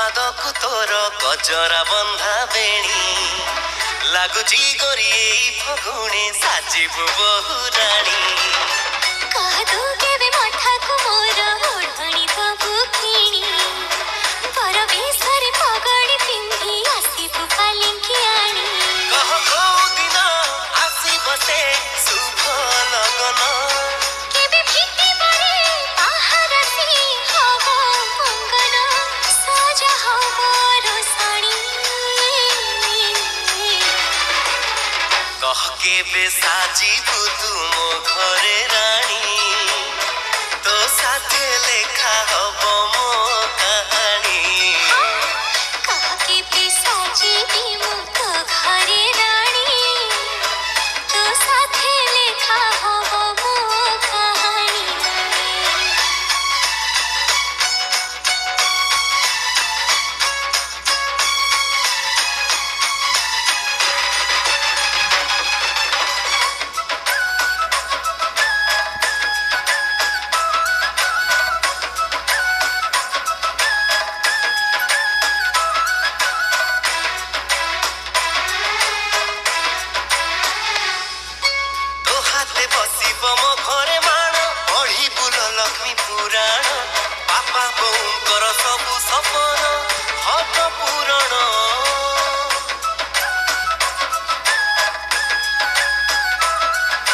पादकु तोर गजरा बंधा बेणी लगुची गोरी फगुणे साजिबु बहुराणी कह तू केबे मठाकु मोर ओढ़णी दबु किणी पर बेसरे पगड़ी पिंधी आसिबु पालिंकी आणी कह को दिन आसी बसे शुभ लगन केबे भीति बड़े आहारती हव मंगन सजा हव रोसणी कह केबे साजिबु तू मो घरे रानी तो साथे लेखा हब मो कहानी कह केबे साजिबी मु तो घरे रानी तो साथे लेखा हव मो कहानी तो हाथे बसिब मो घरे माण पढ़ी बुल लक्ष्मी पुराण बापा बोऊंकर सबु सपन हब पूरण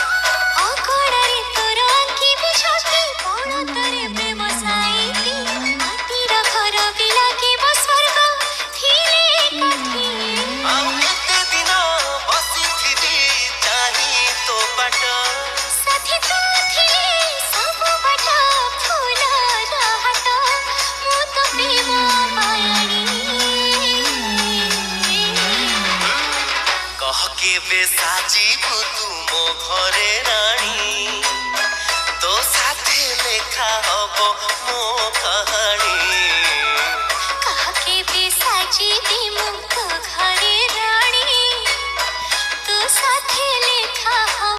अगड़ारे तोर आँखिबी छाती पणତରେ प्रेम साईती माटीर घर भी लागिब स्वर्ग थिले एकाठी आउ केते दिन बसिथिबी चाही तो बाट साथी तू थिले सब बाट फूलर हाट मु तो प्रेम पायाणी कह केबे साजिबु तू मो घरे रानी तो साथे लेखा हब मो कहानी